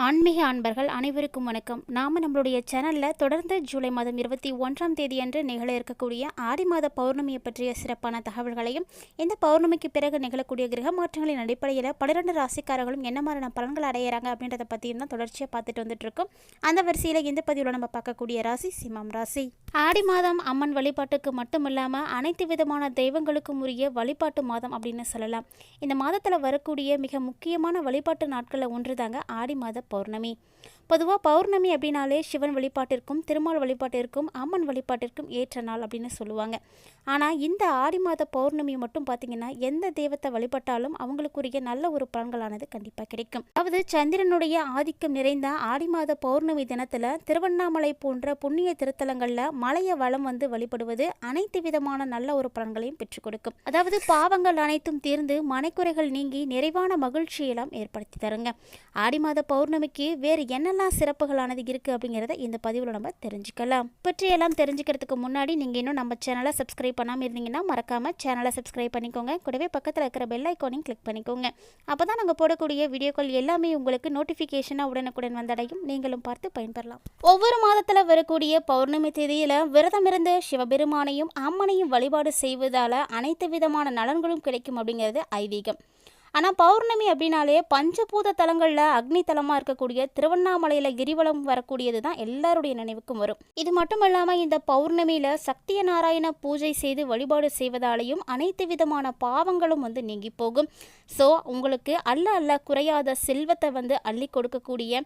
ஆன்மீக அன்பர்கள் அனைவருக்கும் வணக்கம். நாம் நம்மளுடைய சேனலில் தொடர்ந்து ஜூலை மாதம் 21ஆம் தேதி அன்று நிகழ இருக்கக்கூடிய ஆடி மாத பௌர்ணமியை பற்றிய சிறப்பான தகவல்களையும், இந்த பௌர்ணமிக்கு பிறகு நிகழக்கூடிய கிரக மாற்றங்களின் அடிப்படையில் 12 ராசிக்காரர்களும் என்ன மாதிரியான பலன்கள் அடையிறாங்க அப்படின்றத பற்றியும் தான் தொடர்ச்சியாக பார்த்துட்டு வந்துட்டு இருக்கோம். அந்த வரிசையில் இந்த பதிவில் நம்ம பார்க்கக்கூடிய ராசி சிம்மம் ராசி. ஆடி மாதம் அம்மன் வழிபாட்டுக்கு மட்டும் இல்லாமல் அனைத்து விதமான தெய்வங்களுக்கும் உரிய வழிபாட்டு மாதம் அப்படின்னு சொல்லலாம். இந்த மாதத்தில் வரக்கூடிய மிக முக்கியமான வழிபாட்டு நாட்களில் ஒன்று தாங்க ஆடி மாத பௌர்ணமி. பொதுவாக பௌர்ணமி அப்படின்னாலே சிவன் வழிபாட்டிற்கும் திருமால் வழிபாட்டிற்கும் அம்மன் வழிபாட்டிற்கும் ஏற்ற நாள் அப்படின்னு சொல்லுவாங்க. ஆனால் இந்த ஆடி மாத பௌர்ணமி மட்டும் பார்த்திங்கன்னா எந்த தெய்வத்தை வழிபட்டாலும் அவங்களுக்குரிய நல்ல ஒரு பலன்களானது கண்டிப்பாக கிடைக்கும். அதாவது சந்திரனுடைய ஆதிக்கம் நிறைந்த ஆடி மாத பௌர்ணமி தினத்தில் திருவண்ணாமலை போன்ற புண்ணிய திருத்தலங்களில் மலையை வலம் வந்து வழிபடுவது அனைத்து விதமான நல்ல ஒரு பலன்களையும் பெற்றுக் கொடுக்கும். அதாவது பாவங்கள் அனைத்தும் தீர்ந்து மனைக்குறைகள் நீங்கி நிறைவான மகிழ்ச்சியெல்லாம் ஏற்படுத்தி தருங்க. ஆடி மாத பௌர்ணமிக்கு வேறு என்னெல்லாம் சிறப்புகளானது இருக்குது அப்படிங்கிறத இந்த பதிவில் நம்ம தெரிஞ்சுக்கலாம். பற்றியெல்லாம் தெரிஞ்சுக்கிறதுக்கு முன்னாடி நீங்கள் இன்னும் நம்ம சேனலை சப்ஸ்கிரைப் பண்ணாமல் இருந்தீங்கன்னா மறக்காமல் சேனலை சப்ஸ்கிரைப் பண்ணிக்கோங்க. கூடவே பக்கத்தில் இருக்கிற பெல் ஐக்கானையும் கிளிக் பண்ணிக்கோங்க. அப்போ தான் நாங்கள் போடக்கூடிய வீடியோக்கள் எல்லாமே உங்களுக்கு நோட்டிஃபிகேஷனாக உடனுக்குடன் வந்தடையும். நீங்களும் பார்த்து பயன்பெறலாம். ஒவ்வொரு மாதத்தில் வரக்கூடிய பௌர்ணமி தேதியில் விரதமிருந்து சிவபெருமானையும் அம்மனையும் வழிபாடு செய்வதால் அனைத்து விதமான நலன்களும் கிடைக்கும் அப்படிங்கிறது ஐதீகம். ஆனால் பௌர்ணமி அப்படின்னாலே பஞ்சபூத தலங்களில் அக்னி தலமாக இருக்கக்கூடிய திருவண்ணாமலையில் கிரிவலம் வரக்கூடியது தான் எல்லாருடைய நினைவுக்கும் வரும். இது மட்டும் இல்லாமல் இந்த பௌர்ணமியில் சக்திய நாராயண பூஜை செய்து வழிபாடு செய்வதாலேயும் அனைத்து விதமான பாவங்களும் நீங்கி போகும். ஸோ உங்களுக்கு அல்ல குறையாத செல்வத்தை அள்ளி கொடுக்கக்கூடிய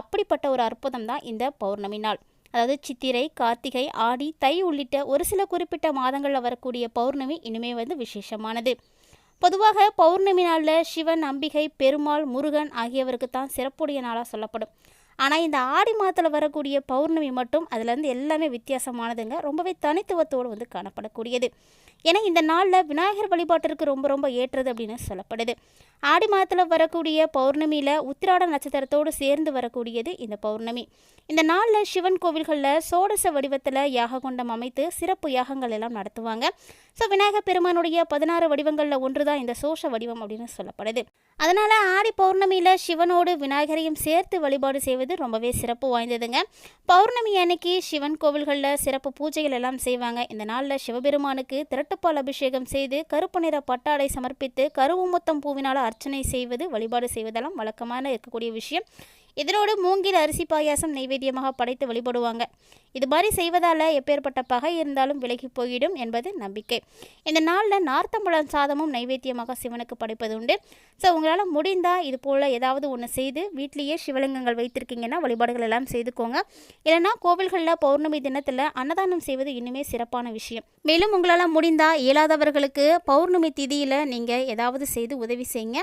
அப்படிப்பட்ட ஒரு அற்புதம் தான் இந்த பௌர்ணமி நாள். அதாவது சித்திரை, கார்த்திகை, ஆடி, தை உள்ளிட்ட ஒரு சில குறிப்பிட்ட மாதங்களில் வரக்கூடிய பௌர்ணமி இனிமே விசேஷமானது. பொதுவாக பௌர்ணமி நாளில் சிவன், அம்பிகை, பெருமாள், முருகன் ஆகியவருக்கு தான் சிறப்புடைய நாளாக சொல்லப்படும். ஆனால் இந்த ஆடி மாதத்தில் வரக்கூடிய பௌர்ணமி மட்டும் அதுலேருந்து எல்லாமே வித்தியாசமானதுங்க. ரொம்பவே தனித்துவத்தோடு காணப்படக்கூடியது. ஏன்னா இந்த நாளில் விநாயகர் வழிபாட்டிற்கு ரொம்ப ஏற்றது அப்படின்னு சொல்லப்படுது. ஆடி மாதத்தில் வரக்கூடிய பௌர்ணமியில் உத்திராட நட்சத்திரத்தோடு சேர்ந்து வரக்கூடியது இந்த பௌர்ணமி. இந்த நாளில் சிவன் கோவில்களில் சோடச வடிவத்தில் யாக குண்டம் அமைத்து சிறப்பு யாகங்கள் எல்லாம் நடத்துவாங்க. ஸோ விநாயகர் பெருமானுடைய 16 வடிவங்களில் ஒன்று தான் இந்த சோஷ வடிவம் அப்படின்னு சொல்லப்படுது. அதனால் ஆடி பௌர்ணமியில் சிவனோடு விநாயகரையும் சேர்த்து வழிபாடு செய்வது ரொம்பவே சிறப்பு வாய்ந்ததுங்க. பௌர்ணமி அன்னைக்கு சிவன் கோவில்களில் சிறப்பு பூஜைகள் எல்லாம் செய்வாங்க. இந்த நாளில் சிவபெருமானுக்கு திரட்டுப்பால் அபிஷேகம் செய்து கருப்பு நிற பட்டாடை சமர்ப்பித்து கருவுமுத்தம் பூவினால் அர்ச்சனை செய்வது, வழிபாடு செய்வதெல்லாம் வழக்கமான இருக்கக்கூடிய விஷயம். இதனோடு மூங்கில் அரிசி பாயாசம் நைவேத்தியமாக படைத்து வழிபடுவாங்க. இது மாதிரி செய்வதால் எப்பேற்பட்ட பகை இருந்தாலும் விலகி போயிடும் என்பது நம்பிக்கை. இந்த நாளில் நார்த்தம்பழம் சாதமும் நைவேத்தியமாக சிவனுக்கு படைப்பது உண்டு. ஸோ உங்களால் முடிந்தால் இது போல் ஏதாவது ஒன்று செய்து வீட்லேயே சிவலிங்கங்கள் வைத்திருக்கீங்கன்னா வழிபாடுகள் எல்லாம் செய்துக்கோங்க. இல்லைனா கோவில்களில் பௌர்ணமி தினத்தில் அன்னதானம் செய்வது இன்னுமே சிறப்பான விஷயம். மேலும் உங்களால் முடிந்தால் இயலாதவர்களுக்கு பௌர்ணமி திதியில் நீங்கள் ஏதாவது செய்து உதவி செய்யுங்க.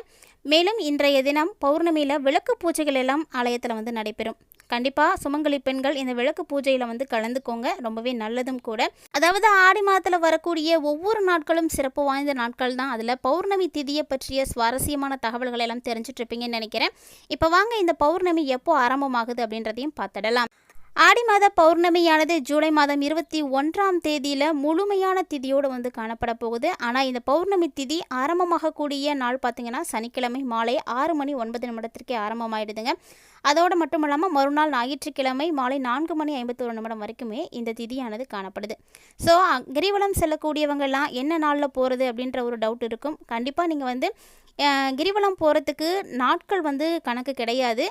மேலும் இன்றைய தினம் பௌர்ணமியில் விளக்கு பூஜைகள் எல்லாம் ஆலயத்தில் நடைபெறும். கண்டிப்பாக சுமங்கலி பெண்கள் இந்த விளக்கு பூஜையில் கலந்துக்கோங்க. ரொம்பவே நல்லதும் கூட. அதாவது ஆடி மாதத்தில் வரக்கூடிய ஒவ்வொரு நாட்களும் சிறப்பு வாய்ந்த நாட்கள் தான். அதில் பௌர்ணமி திதியை பற்றிய சுவாரஸ்யமான தகவல்களை எல்லாம் தெரிஞ்சுட்டு இருப்பீங்கன்னு நினைக்கிறேன். இப்போ வாங்க இந்த பௌர்ணமி எப்போ ஆரம்பமாகுது அப்படின்றதையும் பார்த்துடலாம். ஆடி மாத பௌர்ணமியானது ஜூலை மாதம் 21ஆம் தேதியில் முழுமையான திதியோடு காணப்பட போகுது. ஆனால் இந்த பௌர்ணமி திதி ஆரம்பமாகக்கூடிய நாள் பார்த்திங்கன்னா சனிக்கிழமை மாலை 6:09 ஆரம்பமாயிடுதுங்க. அதோடு மட்டும் இல்லாமல் மறுநாள் ஞாயிற்றுக்கிழமை மாலை 4:51 வரைக்குமே இந்த திதியானது காணப்படுது. ஸோ கிரிவலம் செல்லக்கூடியவங்கெல்லாம் என்ன நாளில் போகிறது அப்படின்ற ஒரு டவுட் இருக்கும். கண்டிப்பாக நீங்கள் கிரிவலம் போகிறதுக்கு நாட்கள் கணக்கு கிடையாது.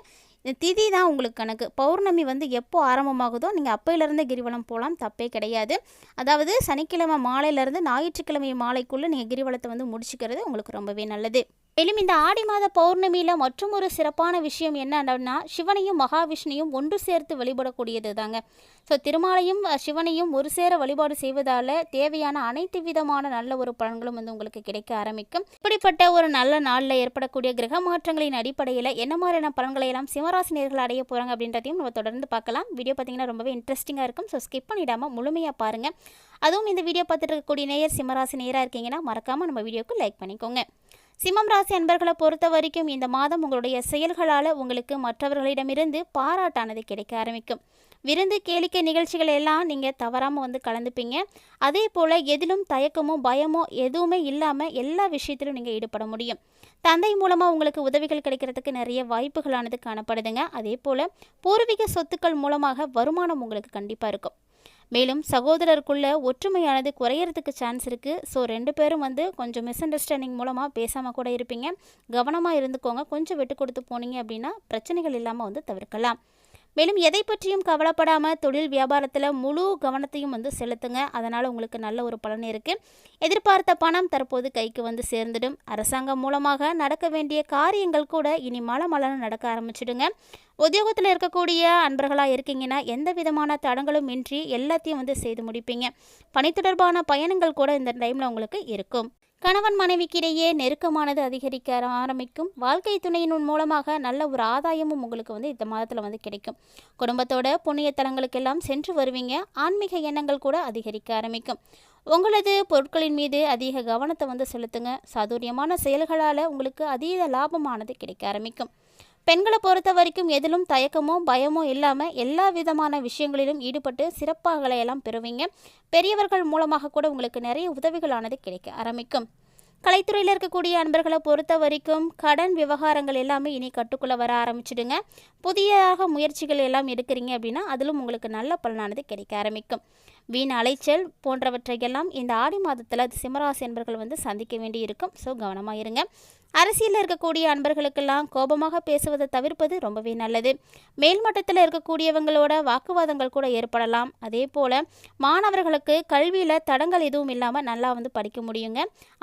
திதி தான் உங்களுக்கு கணக்கு. பௌர்ணமி எப்போ ஆரம்பமாகுதோ நீங்கள் அப்பையிலேருந்து கிரிவலம் போகலாம், தப்பே கிடையாது. அதாவது சனிக்கிழமை மாலையிலேருந்து ஞாயிற்றுக்கிழமை மாலைக்குள்ளே நீங்கள் கிரிவலத்தை முடிச்சுக்கிறது உங்களுக்கு ரொம்பவே நல்லது. மேலும் இந்த ஆடி மாத பௌர்ணமியில் மற்றும் ஒரு சிறப்பான விஷயம் என்ன அப்படின்னா சிவனையும் மகாவிஷ்ணுவையும் ஒன்று சேர்த்து வழிபடக்கூடியது தாங்க. ஸோ திருமாலையும் சிவனையும் ஒரு சேர வழிபாடு செய்வதால் தேவையான அனைத்து விதமான நல்ல ஒரு பலன்களும் உங்களுக்கு கிடைக்க ஆரம்பிக்கும். இப்படிப்பட்ட ஒரு நல்ல நாளில் ஏற்படக்கூடிய கிரக மாற்றங்களின் அடிப்படையில் என்ன மாதிரியான பலன்களை எல்லாம் சிம்மராசினியர்கள் அடைய போகிறாங்க அப்படின்றதையும் நம்ம தொடர்ந்து பார்க்கலாம். வீடியோ பார்த்திங்கன்னா ரொம்பவே இன்ட்ரெஸ்டிங்காக இருக்கும். ஸோ ஸ்கிப் பண்ணிடாமல் முழுமையாக பாருங்கள். அதுவும் இந்த வீடியோ பார்த்துட்டு இருக்கக்கூடிய நேயர் சிம்மராசி நேயராக இருக்கீங்கன்னா மறக்காமல் நம்ம வீடியோக்கு லைக் பண்ணிக்கோங்க. சிம்மம் ராசி அன்பர்களை பொறுத்த வரைக்கும் இந்த மாதம் உங்களுடைய செயல்களால் உங்களுக்கு மற்றவர்களிடமிருந்து பாராட்டானது கிடைக்க ஆரம்பிக்கும். விருந்து கேளிக்கை நிகழ்ச்சிகள் எல்லாம் நீங்கள் தவறாமல் கலந்துப்பீங்க. அதே போல் எதிலும் தயக்கமோ பயமோ எதுவுமே இல்லாமல் எல்லா விஷயத்திலும் நீங்கள் ஈடுபட முடியும். தந்தை மூலமாக உங்களுக்கு உதவிகள் கிடைக்கிறதுக்கு நிறைய வாய்ப்புகளானது காணப்படுதுங்க. அதே போல் பூர்வீக சொத்துக்கள் மூலமாக வருமானம் உங்களுக்கு கண்டிப்பாக இருக்கும். மேலும் சகோதரருக்குள்ள ஒற்றுமையானது குறையறதுக்கு சான்ஸ் இருக்குது. ஸோ 2 பேரும் கொஞ்சம் மிஸ் அண்டர்ஸ்டாண்டிங் மூலமாக பேசாமல் கூட இருப்பீங்க. கவனமாக இருந்துக்கோங்க. கொஞ்சம் விட்டு கொடுத்து போனீங்க அப்படின்னா பிரச்சனைகள் இல்லாமல் தவிர்க்கலாம். மேலும் எதை பற்றியும் கவலைப்படாமல் தொழில் வியாபாரத்தில் முழு கவனத்தையும் செலுத்துங்க. அதனால் உங்களுக்கு நல்ல ஒரு பலன் இருக்குது. எதிர்பார்த்த பணம் தற்போது கைக்கு சேர்ந்துடும். அரசாங்கம் மூலமாக நடக்க வேண்டிய காரியங்கள் கூட இனி மளமளன்னு நடக்க ஆரம்பிச்சிடுங்க. உத்தியோகத்தில் இருக்கக்கூடிய அன்பர்களாக இருக்கீங்கன்னா எந்த விதமான தடங்களும் இன்றி எல்லாத்தையும் செய்து முடிப்பீங்க. பணி தொடர்பான பயணங்கள் கூட இந்த டைமில் உங்களுக்கு இருக்கும். கணவன் மனைவிக்கிடையே நெருக்கமானது அதிகரிக்க ஆரம்பிக்கும். வாழ்க்கை துணையின் மூலமாக நல்ல ஒரு ஆதாயமும் உங்களுக்கு இந்த மாதத்தில் கிடைக்கும். குடும்பத்தோட புண்ணிய தலங்களுக்கெல்லாம் சென்று வருவீங்க. ஆன்மீக எண்ணங்கள் கூட அதிகரிக்க ஆரம்பிக்கும். உங்களது பொருட்களின் மீது அதிக கவனத்தை செலுத்துங்க. சாதுரியமான செயல்களால் உங்களுக்கு அதீத லாபமானது கிடைக்க ஆரம்பிக்கும். பெண்களை பொறுத்த வரைக்கும் எதிலும் தயக்கமோ பயமோ இல்லாமல் எல்லா விதமான விஷயங்களிலும் ஈடுபட்டு சிறப்பாக எல்லாம் பெறுவீங்க. பெரியவர்கள் மூலமாக கூட உங்களுக்கு நிறைய உதவிகளானது கிடைக்க ஆரம்பிக்கும். கலைத்துறையில் இருக்கக்கூடிய அன்பர்களை பொறுத்த வரைக்கும் கடன் விவகாரங்கள் எல்லாமே இனி கட்டுக்குள்ளே வர ஆரம்பிச்சிடுங்க. புதியாக முயற்சிகள் எல்லாம் எடுக்கிறீங்க அப்படின்னா அதிலும் உங்களுக்கு நல்ல பலனானது கிடைக்க ஆரம்பிக்கும். வீண் அலைச்சல் போன்றவற்றையெல்லாம் இந்த ஆடி மாதத்தில் சிம்மராசி அன்பர்கள் சந்திக்க வேண்டி இருக்கும். ஸோ கவனமாக இருங்க. அரசியலில் இருக்கக்கூடிய அன்பர்களுக்கெல்லாம் கோபமாக பேசுவதை தவிர்ப்பது ரொம்பவே நல்லது. மேல்மட்டத்தில் இருக்கக்கூடியவங்களோட வாக்குவாதங்கள் கூட ஏற்படலாம். அதே போல் மாணவர்களுக்கு கல்வியில் தடங்கள் எதுவும் இல்லாமல் நல்லா படிக்க முடியுங்க.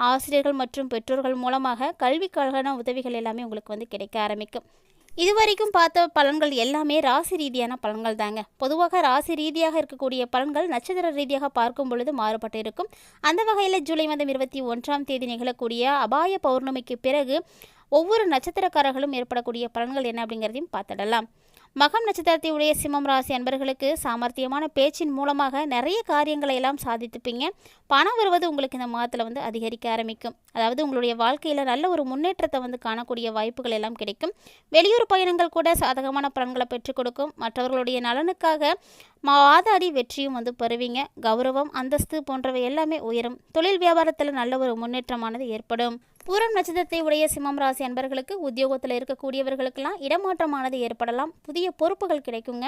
ஆசிரியர்கள் மற்றும் பெற்றோர்கள் மூலமாக கல்விக்கான உதவிகள் எல்லாமே உங்களுக்கு கிடைக்க ஆரம்பிக்கும். இதுவரைக்கும் பார்த்த பலன்கள் எல்லாமே ராசி ரீதியான பலன்கள் தாங்க. பொதுவாக ராசி ரீதியாக இருக்கக்கூடிய பலன்கள் நட்சத்திர ரீதியாக பார்க்கும் பொழுது மாறுபட்டு இருக்கும். அந்த வகையில் ஜூலை மாதம் 21ஆம் தேதி நிகழக்கூடிய அபாய பௌர்ணமிக்கு பிறகு ஒவ்வொரு நட்சத்திரக்காரர்களும் ஏற்படக்கூடிய பலன்கள் என்ன அப்படிங்கிறதையும் பார்த்துடலாம். மகம் நட்சத்திரத்தை உடைய சிம்மம் ராசி அன்பர்களுக்கு சாமர்த்தியமான பேச்சின் மூலமாக நிறைய காரியங்களை எல்லாம் சாதித்துப்பீங்க. பணம் வருவது உங்களுக்கு இந்த மாதத்தில் அதிகரிக்க ஆரம்பிக்கும். அதாவது உங்களுடைய வாழ்க்கையில் நல்ல ஒரு முன்னேற்றத்தை காணக்கூடிய வாய்ப்புகள் எல்லாம் கிடைக்கும். வெளியூர் பயணங்கள் கூட சாதகமான பலன்களை பெற்றுக் கொடுக்கும். மற்றவர்களுடைய நலனுக்காக வாதாடி வெற்றியும் பெறுவீங்க. கௌரவம் அந்தஸ்து போன்றவை எல்லாமே உயரும். தொழில் வியாபாரத்தில் நல்ல ஒரு முன்னேற்றமானது ஏற்படும். பூரம் நட்சத்திரத்தை உடைய சிம்மம் ராசி அன்பர்களுக்கு உத்தியோகத்தில் இருக்கக்கூடியவர்களுக்கெல்லாம் இடமாற்றமானது ஏற்படலாம். புதிய பொறுப்புகள் கிடைக்குங்க.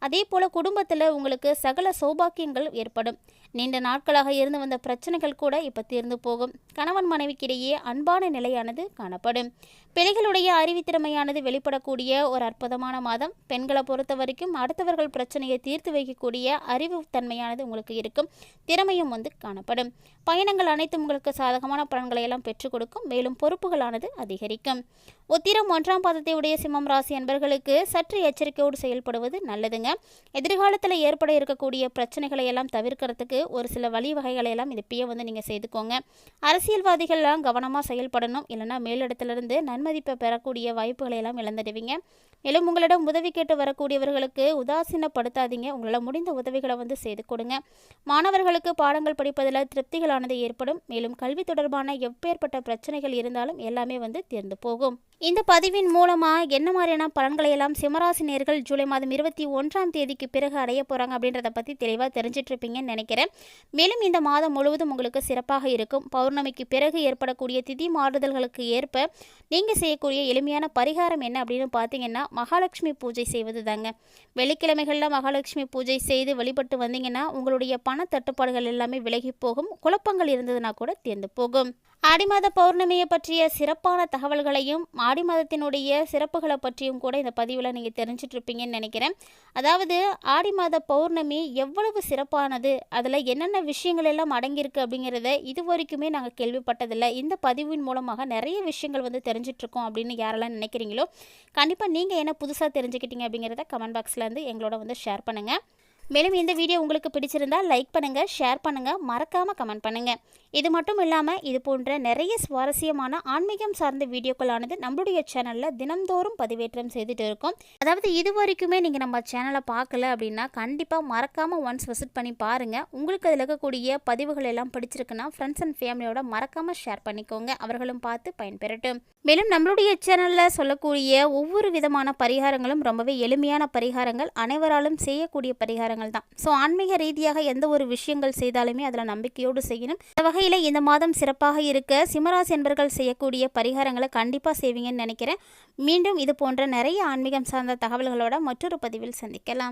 அதே போல் குடும்பத்தில் உங்களுக்கு சகல சௌபாக்கியங்கள் ஏற்படும். நீண்ட நாட்களாக இருந்து வந்த பிரச்சனைகள் கூட இப்போ தீர்ந்து போகும். கணவன் மனைவிக்கிடையே அன்பான நிலையானது காணப்படும். பிள்ளைகளுடைய அறிவுத்திறமையானது வெளிப்படக்கூடிய ஒரு அற்புதமான மாதம். பெண்களை பொறுத்த வரைக்கும் அடுத்தவர்கள் பிரச்சனையை தீர்த்து வைக்கக்கூடிய அறிவுத்தன்மையானது உங்களுக்கு இருக்கும். திறமையும் காணப்படும். பயணங்கள் அனைத்தும் உங்களுக்கு சாதகமான பலன்களை எல்லாம் பெற்றுக் கொடுக்கும். மேலும் பொறுப்புகளானது அதிகரிக்கும். உத்திரம் 1ஆம் பாதத்தை உடைய சிம்மம் ராசி அன்பர்களுக்கு சற்று எச்சரிக்கையோடு செயல்படுவது நல்லதுங்க. எதிர்காலத்தில் ஏற்பட இருக்கக்கூடிய பிரச்சனைகளை எல்லாம் தவிர்க்கிறதுக்கு ஒரு சில வழிவகைகளை எல்லாம் இப்பயே நீங்கள் செய்துக்கோங்க. அரசியல்வாதிகள்லாம் கவனமாக செயல்படணும். இல்லைன்னா மேலிடத்திலிருந்து நன்மதிப்பை பெறக்கூடிய வாய்ப்புகளை எல்லாம் இழந்துடுவீங்க. மேலும் உங்களிடம் உதவி கேட்டு வரக்கூடியவர்களுக்கு உதாசீனப்படுத்தாதீங்க. உங்களால் முடிந்த உதவிகளை செய்து கொடுங்க. மாணவர்களுக்கு பாடங்கள் படிப்பதில் திருப்திகளானது ஏற்படும். மேலும் கல்வி தொடர்பான எப்பேற்பட்ட பிரச்சனைகள் இருந்தாலும் எல்லாமே தீர்ந்து போகும். இந்த பதிவின் மூலமாக என்ன மாதிரியான பலன்களை எல்லாம் சிம்மராசி நேயர்கள் ஜூலை மாதம் 21ஆம் தேதிக்கு பிறகு அடைய போகிறாங்க அப்படின்றத பற்றி தெளிவாக தெரிஞ்சிட்டு இருப்பீங்கன்னு நினைக்கிறேன். மேலும் இந்த மாதம் முழுவதும் உங்களுக்கு சிறப்பாக இருக்கும். பௌர்ணமிக்கு பிறகு ஏற்படக்கூடிய திதி மாறுதல்களுக்கு ஏற்ப நீங்கள் செய்யக்கூடிய எளிமையான பரிகாரம் என்ன அப்படின்னு பார்த்தீங்கன்னா மகாலட்சுமி பூஜை செய்வது தாங்க. வெள்ளிக்கிழமைகளில் மகாலட்சுமி பூஜை செய்து வழிபட்டு வந்தீங்கன்னா உங்களுடைய பண தட்டுப்பாடுகள் எல்லாமே விலகி போகும். குழப்பங்கள் இருந்ததுன்னா கூட தீர்ந்து போகும். ஆடி மாத பௌர்ணமியை பற்றிய சிறப்பான தகவல்களையும் ஆடி மாதத்தினுடைய சிறப்புகளை பற்றியும் கூட இந்த பதிவில் நீங்கள் தெரிஞ்சிட்டு இருப்பீங்கன்னு நினைக்கிறேன். அதாவது ஆடி மாத பௌர்ணமி எவ்வளவு சிறப்பானது, அதில் என்னென்ன விஷயங்கள் எல்லாம் அடங்கியிருக்கு அப்படிங்கிறத இது வரைக்குமே நாங்கள் கேள்விப்பட்டதில்லை. இந்த பதிவின் மூலமாக நிறைய விஷயங்கள் தெரிஞ்சிட்ருக்கோம் அப்படின்னு யாரெல்லாம் நினைக்கிறீங்களோ கண்டிப்பாக நீங்கள் என்ன புதுசாக தெரிஞ்சுக்கிட்டீங்க அப்படிங்கிறத கமெண்ட் பாக்ஸில் எங்களோட ஷேர் பண்ணுங்கள். மேலும் இந்த வீடியோ உங்களுக்கு பிடிச்சிருந்தால் லைக் பண்ணுங்கள், ஷேர் பண்ணுங்கள், மறக்காமல் கமெண்ட் பண்ணுங்கள். இது மட்டும் இல்லாமல் இது போன்ற நிறைய சுவாரஸ்யமான ஆன்மீகம் சார்ந்த வீடியோக்களானது நம்மளுடைய சேனலில் தினம்தோறும் பதிவேற்றம் செய்துட்டு இருக்கோம். அதாவது இது வரைக்குமே நீங்கள் நம்ம சேனலை பார்க்கல அப்படின்னா கண்டிப்பாக மறக்காமல் ஒன்ஸ் விசிட் பண்ணி பாருங்கள். உங்களுக்கு அதில் இருக்கக்கூடிய பதிவுகள் எல்லாம் பிடிச்சிருக்குன்னா ஃப்ரெண்ட்ஸ் அண்ட் ஃபேமிலியோட மறக்காமல் ஷேர் பண்ணிக்கோங்க. அவர்களும் பார்த்து பயன்பெறட்டும். மேலும் நம்மளுடைய சேனலில் சொல்லக்கூடிய ஒவ்வொரு விதமான பரிகாரங்களும் ரொம்பவே எளிமையான பரிகாரங்கள், அனைவராலும் செய்யக்கூடிய பரிகாரங்கள் தான். ஸோ ஆன்மீக ரீதியாக எந்த ஒரு விஷயங்கள் செய்தாலுமே அதில் நம்பிக்கையோடு செய்யணும். இந்த வகையில் இந்த மாதம் சிறப்பாக இருக்க சிம்மராசி என்பர்கள் செய்யக்கூடிய பரிகாரங்களை கண்டிப்பாக செய்வீங்கன்னு நினைக்கிறேன். மீண்டும் இது போன்ற நிறைய ஆன்மீகம் சார்ந்த தகவல்களோட மற்றொரு பதிவில் சந்திக்கலாம்.